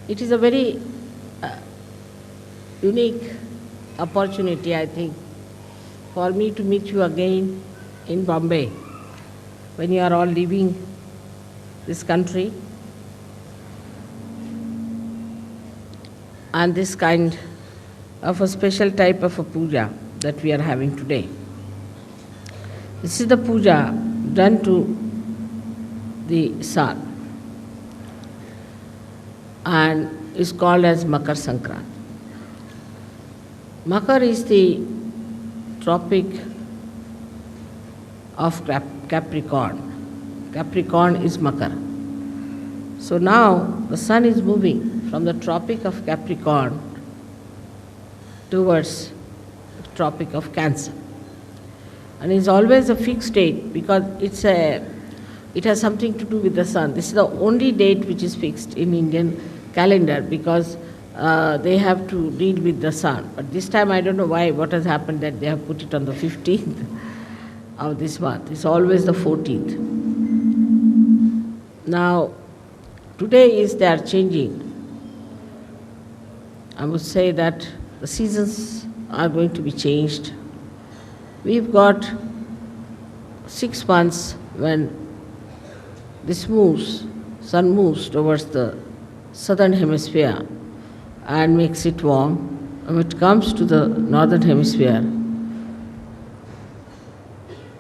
It is a very uh, unique opportunity, I think, for me to meet you again in Bombay when you are all leaving this country, and this kind of a special type of a puja that we are having today. This is the puja done to the sun and is called as Makar Sankranti. Makar is the tropic of Capricorn. Capricorn is Makar. So now the sun is moving from the tropic of Capricorn towards the tropic of Cancer. And it's always a fixed date because it has something to do with the sun. This is the only date which is fixed in Indian calendar because they have to deal with the sun. But this time I don't know why, what has happened that they have put it on the 15th of this month. It's always the 14th. Now, today is they are changing. I would say that the seasons are going to be changed. We've got 6 months when this sun moves towards the southern hemisphere and makes it warm. And when it comes to the northern hemisphere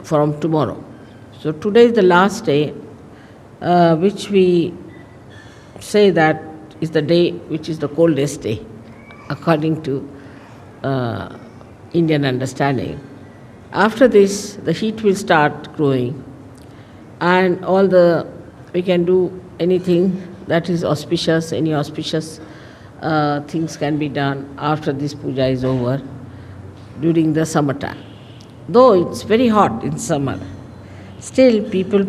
from tomorrow. So today is the last day, which we say that is the day which is the coldest day, according to Indian understanding. After this, the heat will start growing, and we can do anything that is auspicious, any auspicious things can be done after this puja is over during the summertime. Though it's very hot in summer, still people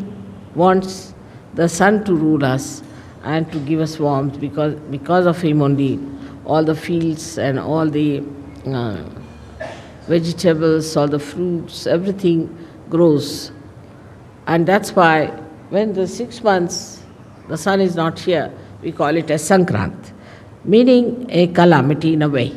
want the sun to rule us and to give us warmth because of him only all the fields and all the vegetables, all the fruits, everything grows. And that's why when the 6 months the sun is not here, we call it as Sankrant, meaning a calamity in a way.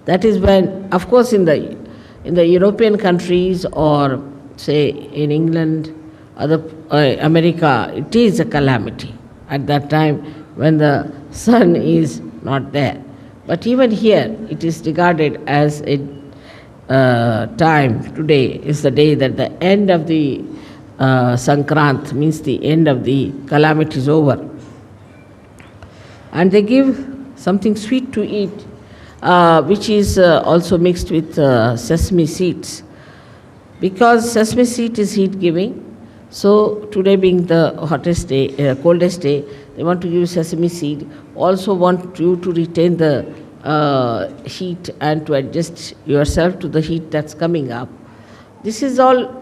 That is when, of course, in the European countries or say in England, America, it is a calamity at that time when the sun is not there. But even here, it is regarded as a time. Today is the day that the end of the Sankrant, means the end of the calamity is over. And they give something sweet to eat, which is also mixed with sesame seeds. Because sesame seed is heat-giving, so today being the hottest day, coldest day, they want to give sesame seed. Also want you to retain the heat and to adjust yourself to the heat that's coming up. This is all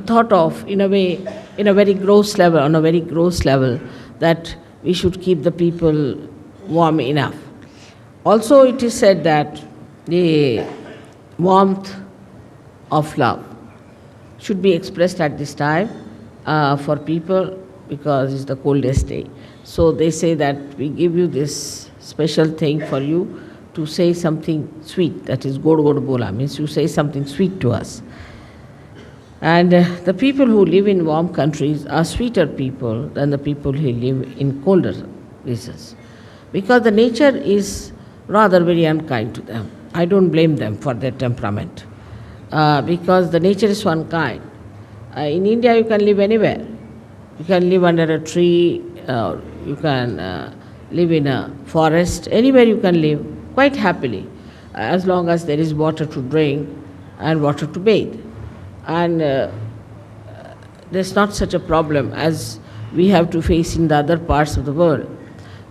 thought of in a way, in a very gross level, on a very gross level, that we should keep the people warm enough. Also, it is said that the warmth of love should be expressed at this time for people because it's the coldest day. So they say that we give you this special thing for you to say something sweet, that is god bola, means you say something sweet to us. And the people who live in warm countries are sweeter people than the people who live in colder places, because the nature is rather very unkind to them. I don't blame them for their temperament, because the nature is one kind. In India, you can live anywhere. You can live under a tree, you can live in a forest, anywhere you can live quite happily, as long as there is water to drink and water to bathe. And there's not such a problem as we have to face in the other parts of the world,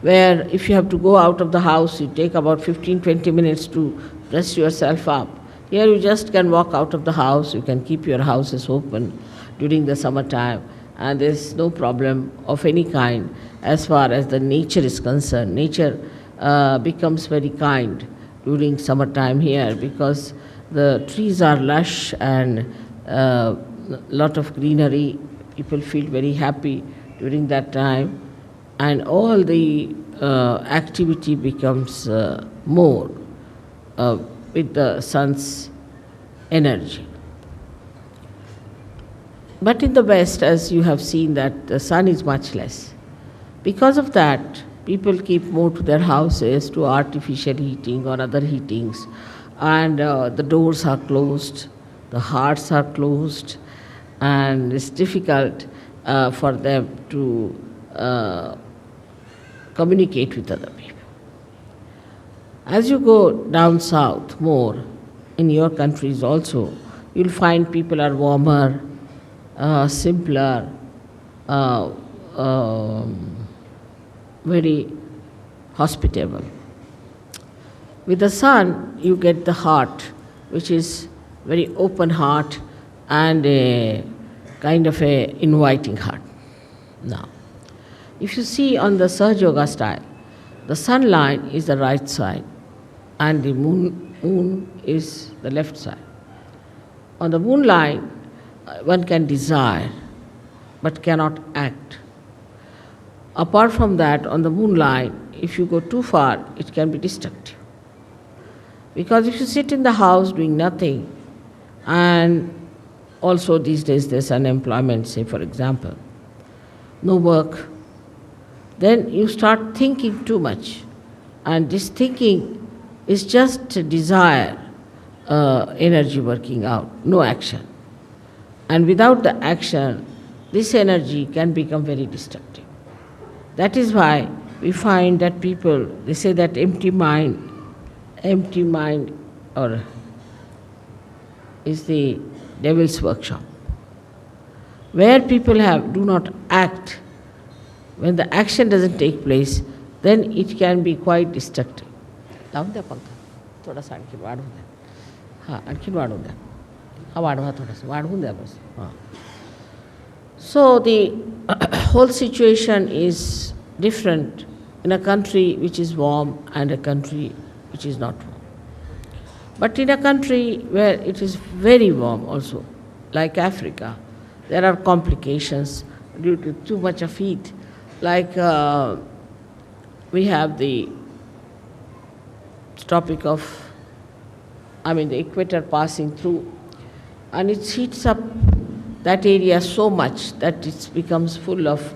where if you have to go out of the house, you take about 15-20 minutes to dress yourself up. Here you just can walk out of the house, you can keep your houses open during the summertime, and there's no problem of any kind as far as the nature is concerned. Nature becomes very kind during summertime here because the trees are lush and lot of greenery. People feel very happy during that time. and all the activity becomes more with the sun's energy. But in the West, as you have seen, that the sun is much less. Because of that, people keep more to their houses, to artificial heating or other heatings, and the doors are closed, the hearts are closed, and it's difficult for them to communicate with other people. As you go down south more, in your countries also, you'll find people are warmer, simpler, very hospitable. With the sun, you get the heart, which is very open heart and a kind of a inviting heart. Now, if you see on the SahajaYoga style, the sun line is the right side and the moon is the left side. On the moon line, one can desire but cannot act. Apart from that, on the moon line, if you go too far, it can be destructive. Because if you sit in the house doing nothing, and also these days there's unemployment, say for example, no work, then you start thinking too much. And this thinking is just a desire, energy working out, no action. And without the action, this energy can become very destructive. That is why we find that people, they say that empty mind or is the devil's workshop. Where people do not act, when the action doesn't take place, then it can be quite destructive. लावून द्या पंखा थोडासा आणखी वाढवून द्या हां आणखीन वाढवून द्या हा वाढवा थोडासा वाढवून द्या बस हां. So the whole situation is different in a country which is warm and a country which is not warm. But in a country where it is very warm also, like Africa, there are complications due to too much of heat. Like we have the topic of, the equator passing through, and it heats up that area so much that it becomes full of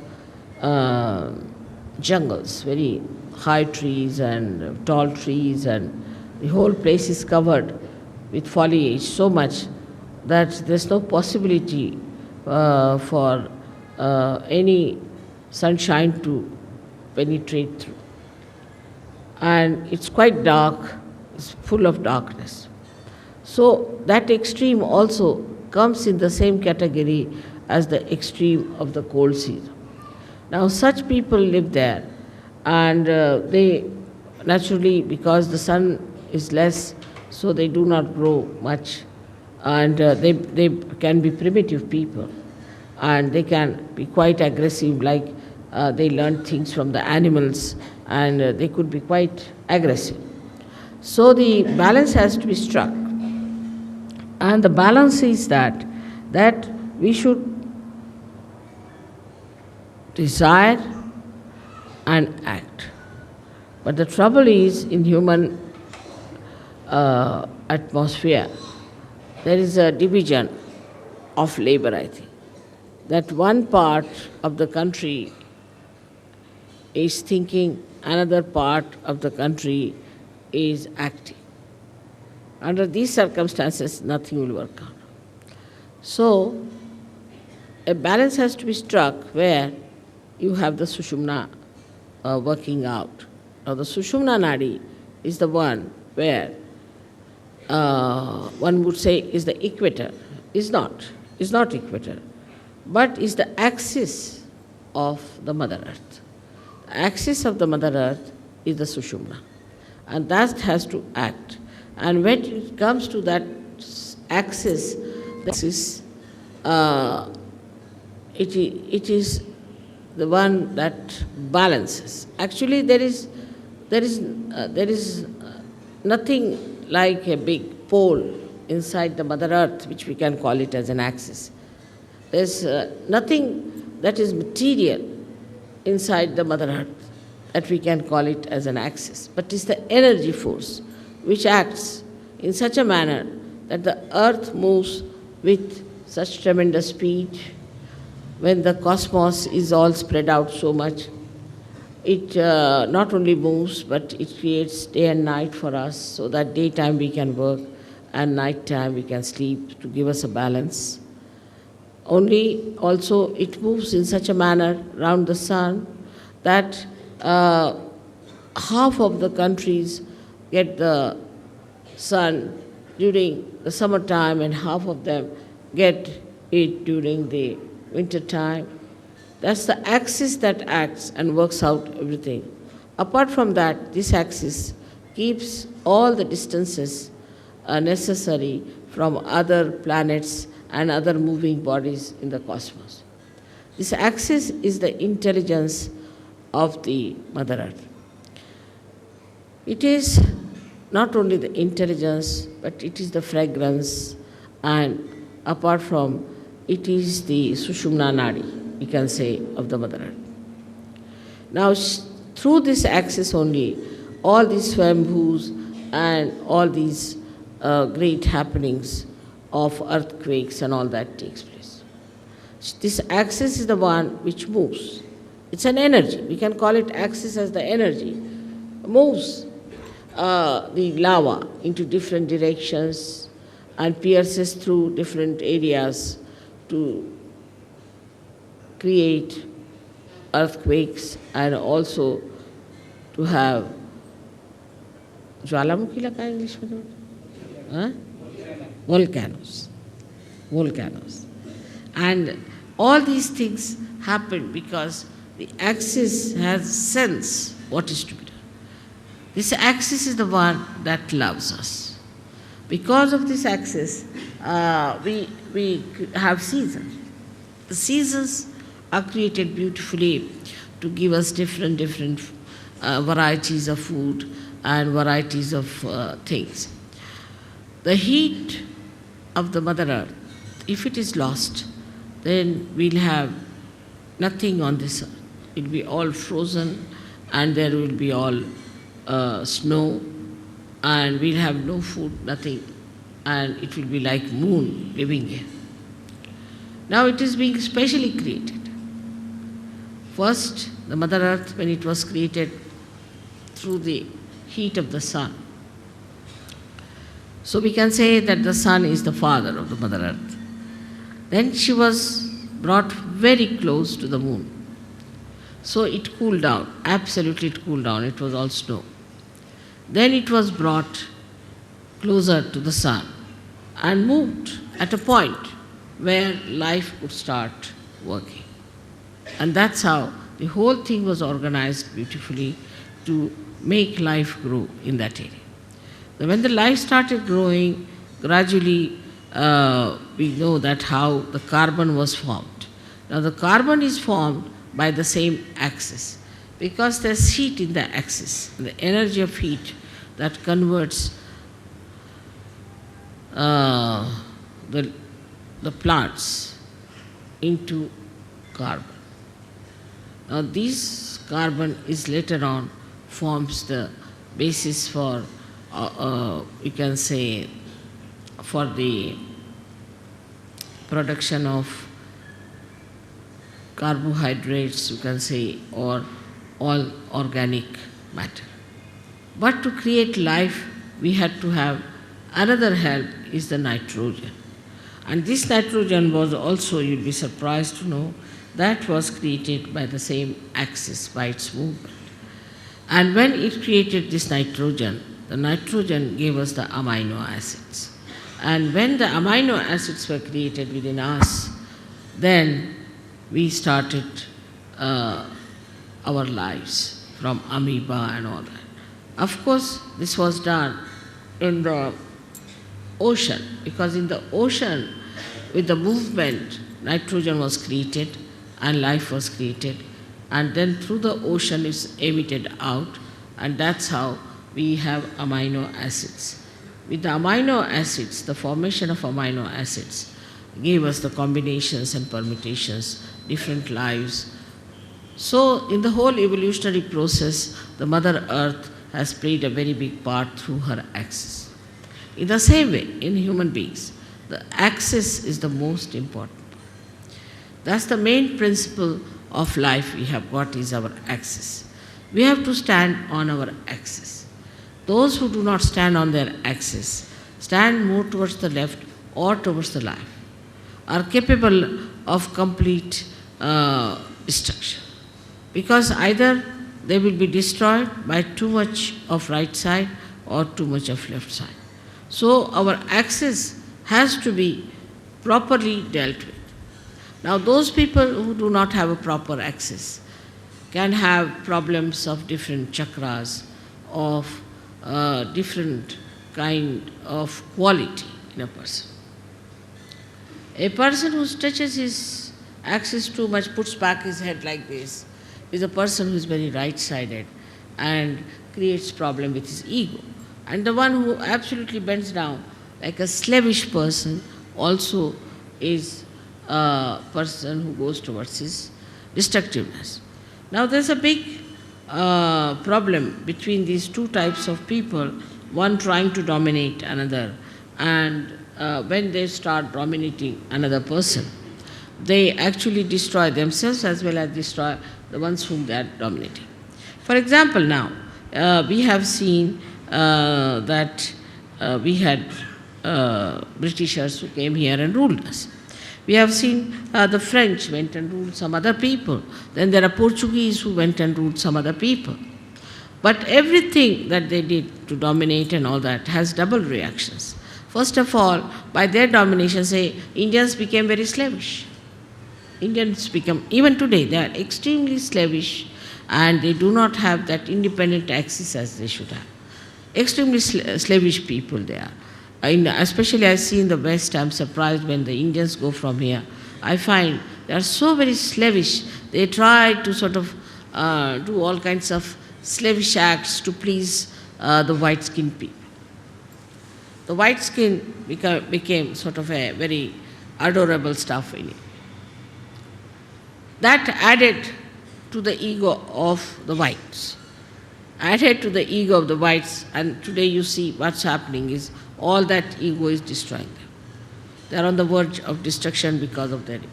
jungles, very high trees and tall trees, and the whole place is covered with foliage so much that there's no possibility for any sunshine to penetrate through. And it's quite dark, it's full of darkness. So that extreme also comes in the same category as the extreme of the cold season. Now such people live there, and they naturally, because the sun is less, so they do not grow much, and they can be primitive people, and they can be quite aggressive, like they learn things from the animals, and they could be quite aggressive. So the balance has to be struck. And the balance is that we should desire and act. But the trouble is, in human atmosphere, there is a division of labor, I think. That one part of the country is thinking, another part of the country is acting. Under these circumstances, nothing will work out. So, a balance has to be struck where you have the Sushumna working out. Now, the Sushumna Nadi is the one where one would say is the equator. Is not equator, but is the axis of the Mother Earth. The axis of the Mother Earth is the Sushumna, and that has to act. And when it comes to that axis, it is the one that balances. Actually, there is nothing like a big pole inside the Mother Earth, which we can call it as an axis. There's nothing that is material inside the Mother Earth that we can call it as an axis, but it is the energy force which acts in such a manner that the earth moves with such tremendous speed. When the cosmos is all spread out so much, it not only moves, but it creates day and night for us, so that daytime we can work and nighttime we can sleep to give us a balance. Only also it moves in such a manner around the sun that half of the countries get the sun during the summertime and half of them get it during the winter time. That's the axis that acts and works out everything. Apart from that, this axis keeps all the distances necessary from other planets and other moving bodies in the cosmos. This axis is the intelligence of the Mother Earth. It is not only the intelligence, but it is the fragrance, and apart from it is the Sushumna Nadi, we can say, of the Mother Earth. Now, through this axis only, all these swambhus and all these great happenings of earthquakes and all that takes place. This axis is the one which moves. It's an energy. We can call it axis as the energy. Moves the lava into different directions and pierces through different areas to create earthquakes and also to have ज्वालामुखी लगा English में volcanoes. And all these things happen because the axis has sense what is to be done. This axis is the one that loves us. Because of this axis, we have seasons. The seasons are created beautifully to give us different varieties of food and varieties of things. The heat of the Mother Earth, if it is lost, then we'll have nothing on this earth. It will be all frozen and there will be all snow and we'll have no food, nothing, and it will be like moon living here. Now it is being specially created. First, the Mother Earth, when it was created through the heat of the sun. So we can say that the sun is the father of the Mother Earth. Then she was brought very close to the moon. So it cooled down, absolutely it cooled down, it was all snow. Then it was brought closer to the sun and moved at a point where life could start working. And that's how the whole thing was organized beautifully to make life grow in that area. When the life started growing, gradually we know that how the carbon was formed. Now the carbon is formed by the same axis because there's heat in the axis, the energy of heat that converts the plants into carbon. Now this carbon is later on forms the basis for, you can say, for the production of carbohydrates, you can say, or all organic matter. But to create life, we had to have another help, is the nitrogen. And this nitrogen was also, you'll be surprised to know, that was created by the same axis, by its movement. And when it created this nitrogen, the nitrogen gave us the amino acids. And when the amino acids were created within us, then we started our lives from amoeba and all that. Of course, this was done in the ocean, because in the ocean, with the movement, nitrogen was created and life was created, and then through the ocean it's emitted out, and that's how we have amino acids. With the amino acids, the formation of amino acids gave us the combinations and permutations, different lives. So in the whole evolutionary process, the Mother Earth has played a very big part through her axis. In the same way, in human beings, the axis is the most important. That's the main principle of life we have got, is our axis. We have to stand on our axis. Those who do not stand on their axis, stand more towards the left or towards the right, are capable of complete destruction. Because either they will be destroyed by too much of right side or too much of left side. So our axis has to be properly dealt with. Now those people who do not have a proper axis can have problems of different chakras, of different kind of quality in a person. A person who stretches his axis too much, puts back his head like this, is a person who is very right-sided and creates problem with his ego. And the one who absolutely bends down, like a slavish person, also is a person who goes towards his destructiveness. Now there's a big problem between these two types of people, one trying to dominate another, and when they start dominating another person, they actually destroy themselves as well as destroy the ones whom they are dominating. For example, now, we have seen that we had Britishers who came here and ruled us. We have seen the French went and ruled some other people. Then there are Portuguese who went and ruled some other people. But everything that they did to dominate and all that has double reactions. First of all, by their domination, say, Indians became very slavish. Indians become, even today, they are extremely slavish and they do not have that independent axis as they should have. Extremely slavish people they are. Especially I see in the West, I'm surprised when the Indians go from here. I find they are so very slavish. They try to sort of do all kinds of slavish acts to please the white-skinned people. The white skin became sort of a very adorable stuff in it. That added to the ego of the whites. Added to the ego of the whites, and today you see what's happening is all that ego is destroying them. They are on the verge of destruction because of their ego.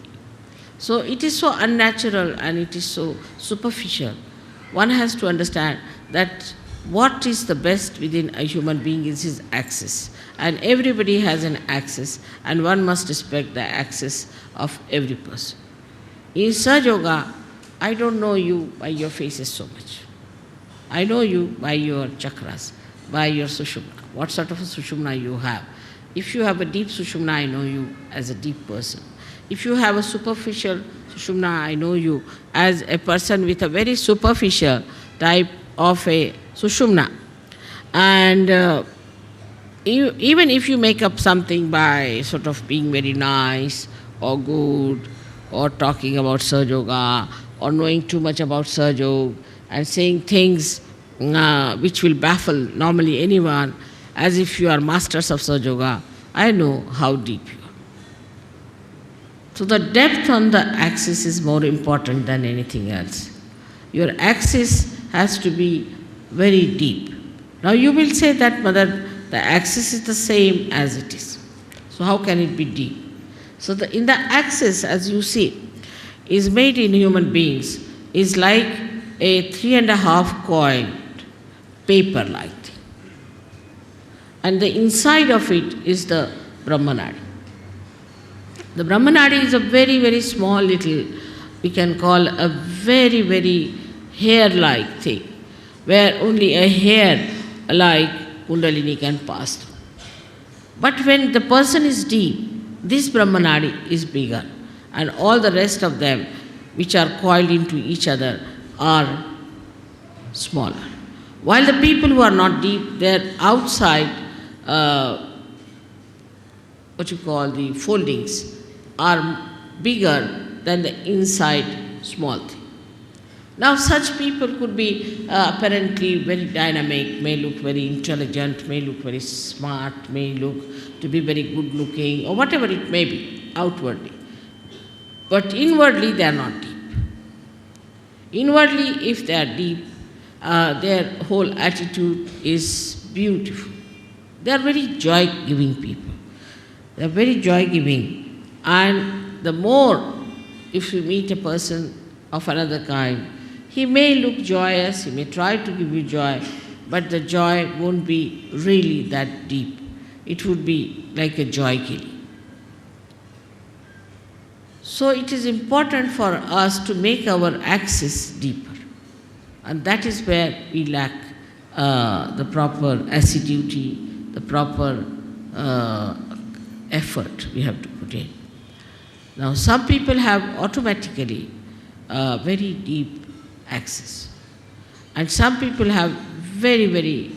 So it is so unnatural and it is so superficial. One has to understand that what is the best within a human being is his axis. And everybody has an axis, and one must respect the axis of every person. In SahajaYoga, I don't know you by your faces so much. I know you by your chakras, by your sushumna, what sort of a sushumna you have. If you have a deep sushumna, I know you as a deep person. If you have a superficial sushumna, I know you as a person with a very superficial type of a sushumna. And even if you make up something by sort of being very nice or good, or talking about SahajaYoga, or knowing too much about SahajaYoga, and saying things which will baffle normally anyone, as if you are masters of SahajaYoga, I know how deep you are. So the depth on the axis is more important than anything else. Your axis has to be very deep. Now you will say that, Mother, the axis is the same as it is. So how can it be deep? So in the axis, as you see, is made in human beings, is like a 3.5 coiled paper-like thing. And the inside of it is the Brahmanadi. The Brahmanadi is a very, very small little, we can call a very, very hair-like thing, where only a hair like Kundalini can pass through. But when the person is deep, this Brahmanadi is bigger, and all the rest of them, which are coiled into each other, are smaller. While the people who are not deep, their outside, what you call the foldings, are bigger than the inside small thing. Now such people could be apparently very dynamic, may look very intelligent, may look very smart, may look to be very good looking, or whatever it may be outwardly. But inwardly they are not deep. Inwardly, if they are deep, their whole attitude is beautiful. They are very joy-giving people. They are very joy-giving. And the more, if you meet a person of another kind, he may look joyous, he may try to give you joy, but the joy won't be really that deep. It would be like a joy killing. So it is important for us to make our axis deeper. And that is where we lack the proper assiduity, the proper effort we have to put in. Now some people have automatically very deep axis. And some people have very, very,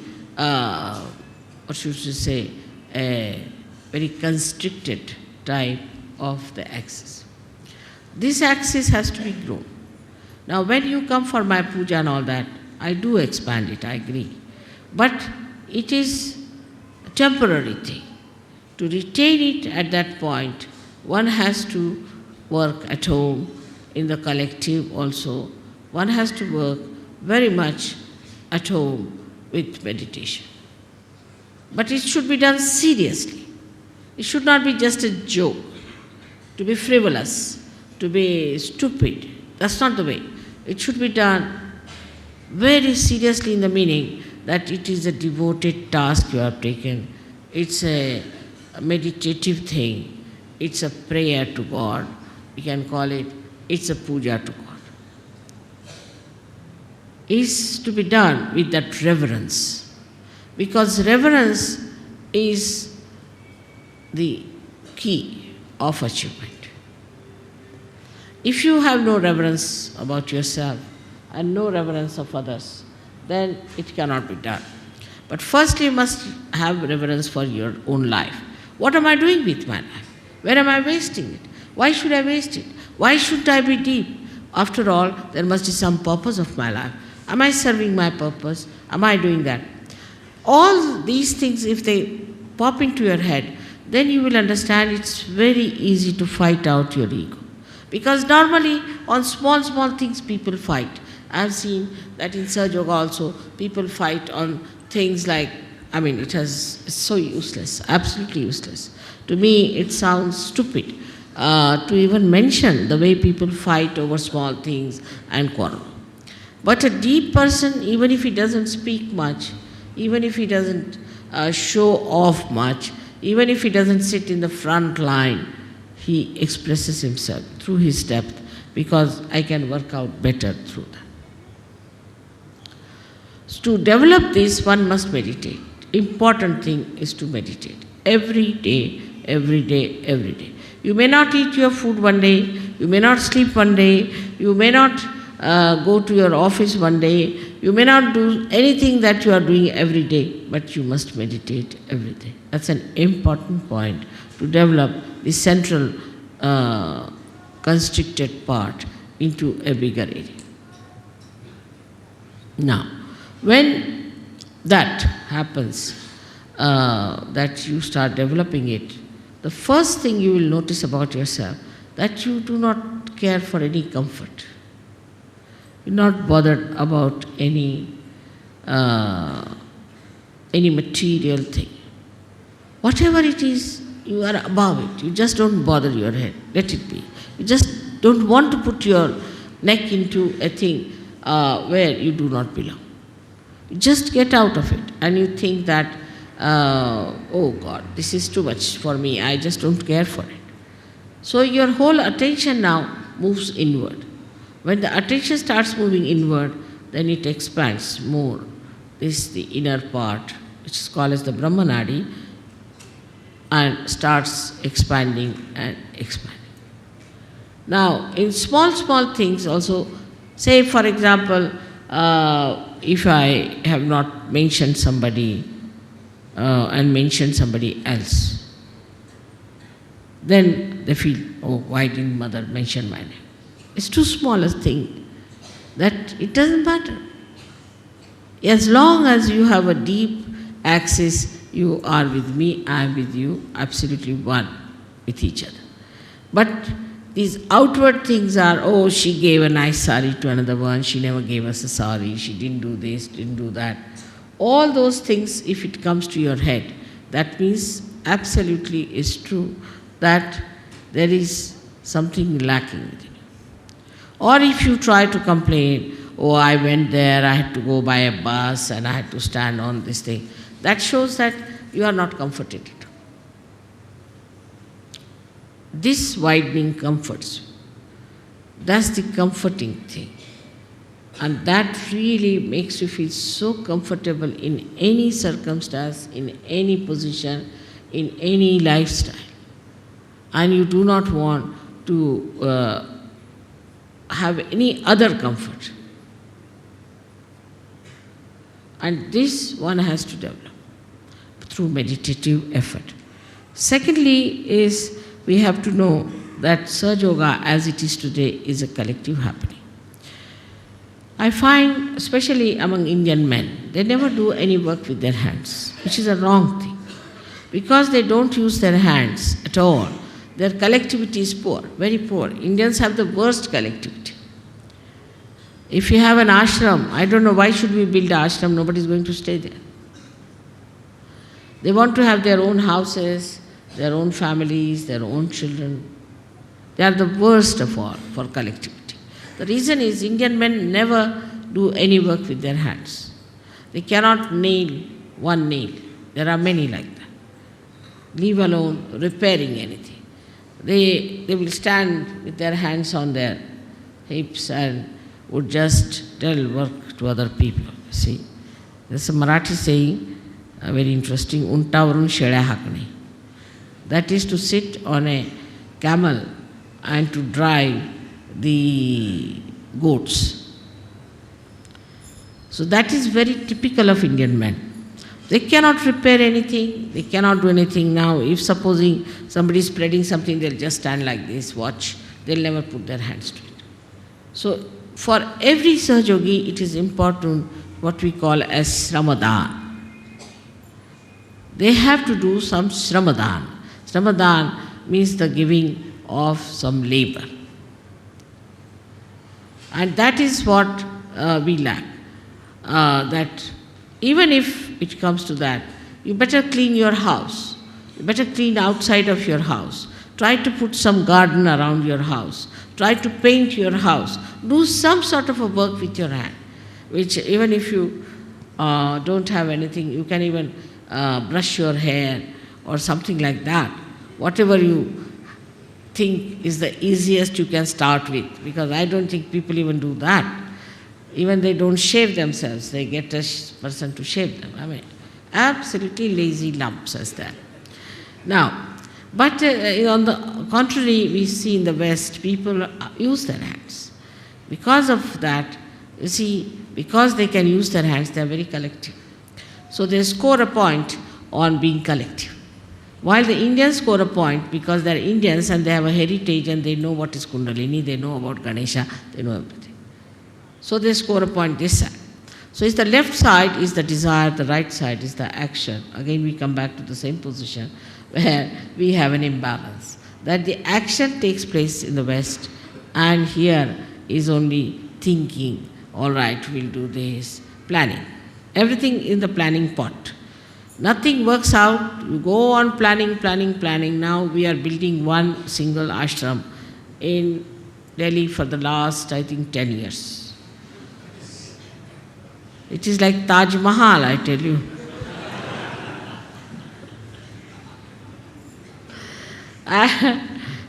what should you say, a very constricted type of the axis. This axis has to be grown. Now when you come for my puja and all that, I do expand it, I agree. But it is a temporary thing. To retain it at that point, one has to work at home, in the collective also. One has to work very much at home with meditation. But it should be done seriously. It should not be just a joke, to be frivolous, to be stupid. That's not the way. It should be done very seriously in the meaning that it is a devoted task you have taken. It's a meditative thing. It's a prayer to God. We can call it, it's a puja to God. It's to be done with that reverence. Because reverence is the key of achievement. If you have no reverence about yourself and no reverence of others, then it cannot be done. But first you must have reverence for your own life. What am I doing with my life? Where am I wasting it? Why should I waste it? Why should I be deep? After all, there must be some purpose of my life. Am I serving my purpose? Am I doing that? All these things, if they pop into your head, then you will understand it's very easy to fight out your ego. Because normally on small things people fight. I have seen that in SahajaYoga also, people fight on things like, it's so useless, absolutely useless. To me, it sounds stupid to even mention the way people fight over small things and quarrel. But a deep person, even if he doesn't speak much, even if he doesn't show off much, even if he doesn't sit in the front line, he expresses himself through his depth, because I can work out better through that. So to develop this, one must meditate. Important thing is to meditate. Every day, every day, every day. You may not eat your food one day, you may not sleep one day, you may not go to your office one day, you may not do anything that you are doing every day, but you must meditate every day. That's an important point to develop the central constricted part into a bigger area. Now, when that happens, that you start developing it, the first thing you will notice about yourself, that you do not care for any comfort. You're not bothered about any material thing. Whatever it is, you are above it. You just don't bother your head. Let it be. You just don't want to put your neck into a thing where you do not belong. You just get out of it and you think that, oh God, this is too much for me. I just don't care for it. So your whole attention now moves inward. When the attention starts moving inward, then it expands more. This is the inner part, which is called as the Brahmanadi, and starts expanding and expanding. Now, in small things also, say for example, if I have not mentioned somebody and mentioned somebody else, then they feel, oh, why didn't mother mention my name? It's too small a thing that it doesn't matter. As long as you have a deep axis, you are with me, I am with you, absolutely one with each other. But These outward things are, oh, she gave a nice sari to another one, she never gave us a sari, she didn't do this, didn't do that. All those things, if it comes to your head, that means absolutely is true that there is something lacking within you. Or if you try to complain, oh, I went there, I had to go by a bus and I had to stand on this thing, that shows that you are not comforted. This widening comforts you. That's the comforting thing. And that really makes you feel so comfortable in any circumstance, in any position, in any lifestyle. And you do not want to have any other comfort. And this one has to develop through meditative effort. Secondly is, we have to know that SahajaYoga as it is today is a collective happening. I find, especially among Indian men, they never do any work with their hands, which is a wrong thing. Because they don't use their hands at all, their collectivity is poor, very poor. Indians have the worst collectivity. If you have an ashram, I don't know why should we build an ashram, nobody is going to stay there. They want to have their own houses, their own families, their own children. They are the worst of all for collectivity. The reason is Indian men never do any work with their hands. They cannot nail one nail. There are many like that. Leave alone repairing anything. They will stand with their hands on their hips and would just tell work to other people. See, there's a Marathi saying, very interesting, untavarun sheळ्या हाकणे. That is to sit on a camel and to drive the goats. So that is very typical of Indian men. They cannot repair anything, they cannot do anything now. If supposing somebody is spreading something, they'll just stand like this, watch. They'll never put their hands to it. So for every Sahajayogi, it is important what we call as Sramadan. They have to do some Sramadan. Sramadan means the giving of some labor. And that is what we lack. That even if it comes to that, you better clean your house. You better clean outside of your house. Try to put some garden around your house. Try to paint your house. Do some sort of a work with your hand, which even if you don't have anything, you can even brush your hair or something like that. Whatever you think is the easiest you can start with, because I don't think people even do that. Even they don't shave themselves, they get a person to shave them. I mean, absolutely lazy lumps as that. Now, but on the contrary, we see in the West, people use their hands. Because of that, you see, because they can use their hands, they are very collective. So they score a point on being collective. While the Indians score a point because they are Indians and they have a heritage and they know what is Kundalini, they know about Ganesha, they know everything. So they score a point this side. So it's the left side is the desire, the right side is the action. Again we come back to the same position where we have an imbalance. That the action takes place in the West and here is only thinking, all right, we'll do this, planning. Everything in the planning pot. Nothing works out, you go on planning, planning, planning. Now we are building one single ashram in Delhi for the last, I think, 10 years. It is like Taj Mahal, I tell you.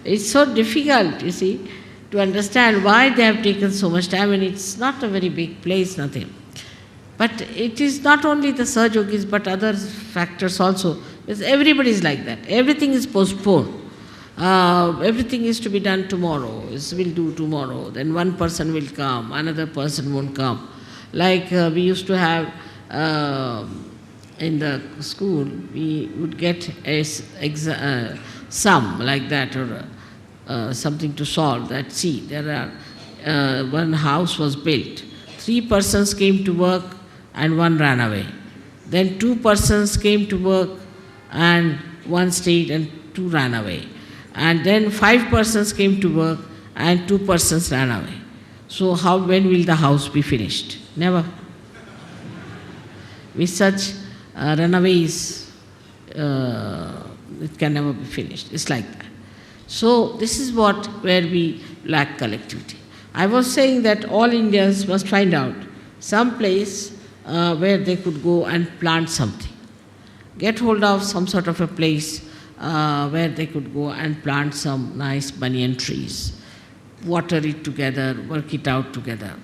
It's so difficult, you see, to understand why they have taken so much time, and it's not a very big place, nothing. But it is not only the Sahajogis, but other factors also. Because everybody is like that. Everything is postponed. Everything is to be done tomorrow. We'll do tomorrow. Then one person will come, another person won't come. Like we used to have in the school, we would get a sum like that or something to solve. That see, there are one house was built. 3 persons came to work and 1 ran away. Then 2 persons came to work and 1 stayed and 2 ran away. And then 5 persons came to work and 2 persons ran away. So when will the house be finished? Never. With such runaways, it can never be finished. It's like that. So this is where we lack collectivity. I was saying that all Indians must find out some place where they could go and plant something. Get hold of some sort of a place where they could go and plant some nice banyan trees, water it together, work it out together.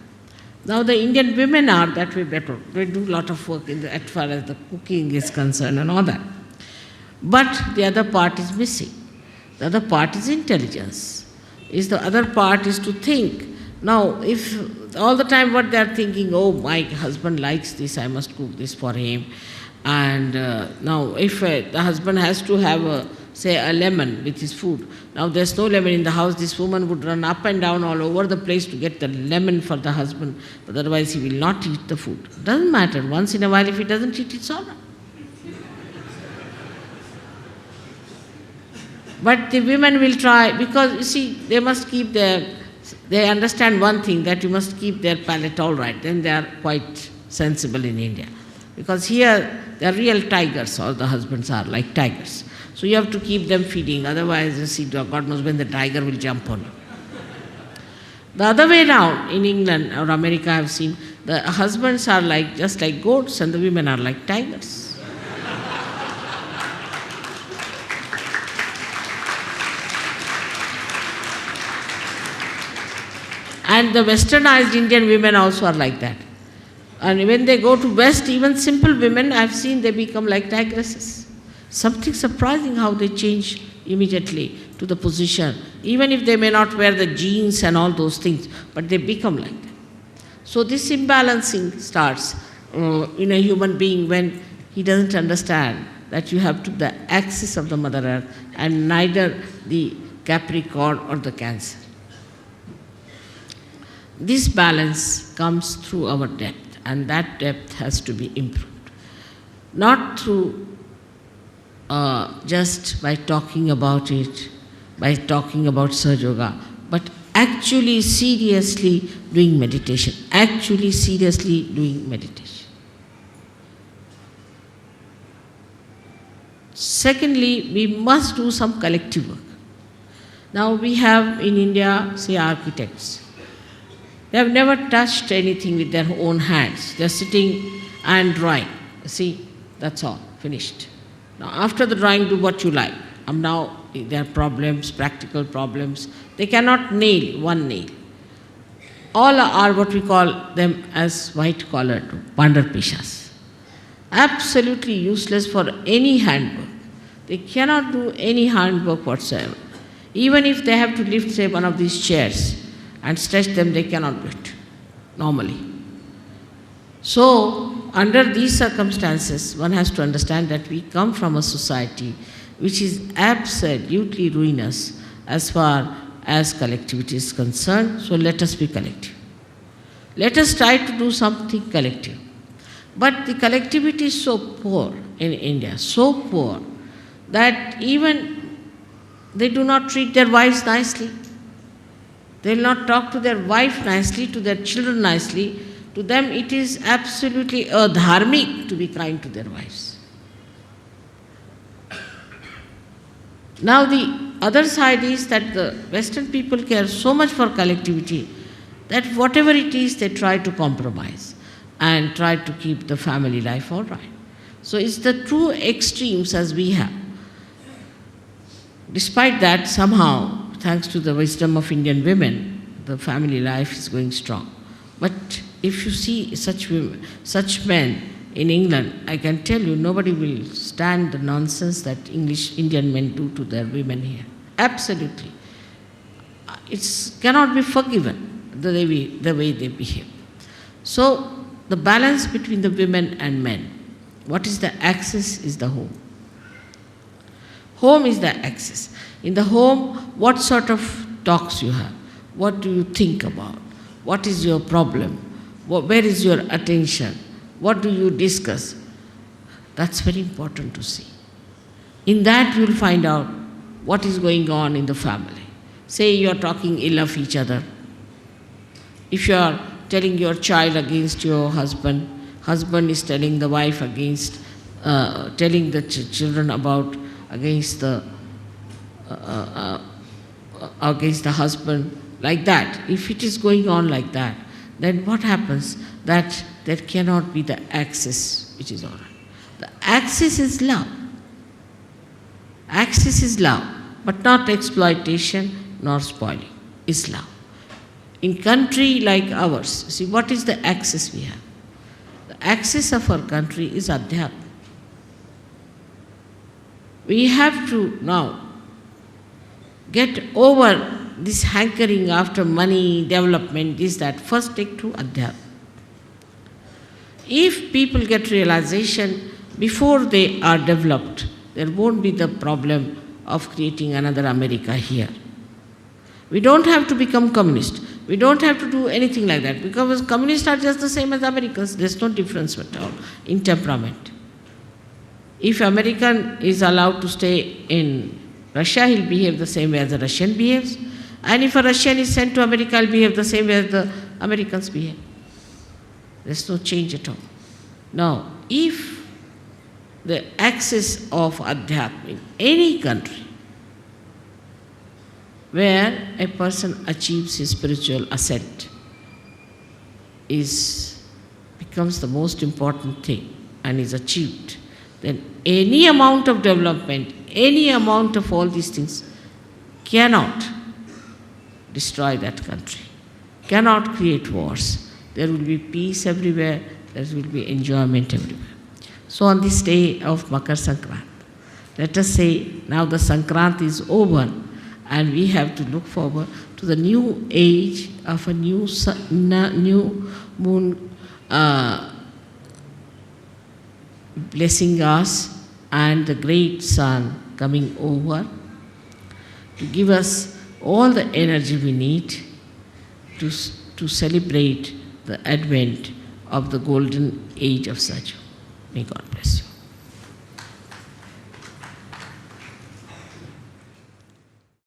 Now the Indian women are that way better. They do a lot of work as far as the cooking is concerned and all that. But the other part is missing. The other part is intelligence. The other part is to think. Now, if all the time what they are thinking, oh, my husband likes this, I must cook this for him. And now, if the husband has to have, say, a lemon with his food, now there's no lemon in the house, this woman would run up and down all over the place to get the lemon for the husband, but otherwise he will not eat the food. Doesn't matter. Once in a while, if he doesn't eat, it's all right. But the women will try, because you see, they must keep they understand one thing, that you must keep their palate all right, then they are quite sensible in India. Because here, they are real tigers, all the husbands are like tigers. So you have to keep them feeding, otherwise, you see, God knows when the tiger will jump on you. The other way around, in England or America, I have seen, the husbands are just like goats and the women are like tigers. And the westernized Indian women also are like that. And when they go to West, even simple women, I've seen they become like tigresses. Something surprising how they change immediately to the position, even if they may not wear the jeans and all those things, but they become like that. So this imbalancing starts in a human being when he doesn't understand that you have to the axis of the Mother Earth and neither the Capricorn or the Cancer. This balance comes through our depth, and that depth has to be improved. Not through just by talking about it, by talking about SahajaYoga, but actually seriously doing meditation. Actually seriously doing meditation. Secondly, we must do some collective work. Now we have in India, say, architects. They have never touched anything with their own hands. They are sitting and drawing. See, that's all, finished. Now, after the drawing, do what you like. Now, there are problems, practical problems. They cannot nail one nail. All are what we call them as white-collared, pandarpishas. Absolutely useless for any handwork. They cannot do any handwork whatsoever. Even if they have to lift, say, one of these chairs, and stretch them, they cannot do it, normally. So, under these circumstances, one has to understand that we come from a society which is absolutely ruinous as far as collectivity is concerned, so let us be collective. Let us try to do something collective. But the collectivity is so poor in India, so poor, that even they do not treat their wives nicely. They will not talk to their wife nicely, to their children nicely. To them it is absolutely adharmic to be kind to their wives. Now the other side is that the Western people care so much for collectivity that whatever it is they try to compromise and try to keep the family life all right. So it's the true extremes as we have. Despite that, somehow, thanks to the wisdom of Indian women, the family life is going strong. But if you see such men in England, I can tell you, nobody will stand the nonsense that Indian men do to their women here. Absolutely. It cannot be forgiven, the way they behave. So, the balance between the women and men, what is the axis is the home. Home is the axis. In the home, what sort of talks you have? What do you think about? What is your problem? Where is your attention? What do you discuss? That's very important to see. In that you will find out what is going on in the family. Say you are talking ill of each other. If you are telling your child against your husband, husband is telling the wife against, telling the children about against the husband, like that. If it is going on like that, then what happens? That there cannot be the axis which is all right. The axis is love. Axis is love, but not exploitation nor spoiling. Is love. In country like ours, see what is the axis we have? The axis of our country is Adhyatma. We have to now get over this hankering after money, development, this, that. First take to Adhyatma. If people get realization before they are developed, there won't be the problem of creating another America here. We don't have to become communist. We don't have to do anything like that, because communists are just the same as Americans. There's no difference at all in temperament. If American is allowed to stay in Russia, he'll behave the same way as a Russian behaves. And if a Russian is sent to America, he'll behave the same way as the Americans behave. There's no change at all. Now, if the axis of Adhyatma in any country where a person achieves his spiritual ascent becomes the most important thing and is achieved, then any amount of development, any amount of all these things cannot destroy that country, cannot create wars. There will be peace everywhere, there will be enjoyment everywhere. So on this day of Makar Sankranti, let us say now the Sankranti is over and we have to look forward to the new age of a new moon blessing us and the great sun coming over to give us all the energy we need to celebrate the advent of the golden age of SahajaYoga. May God bless you.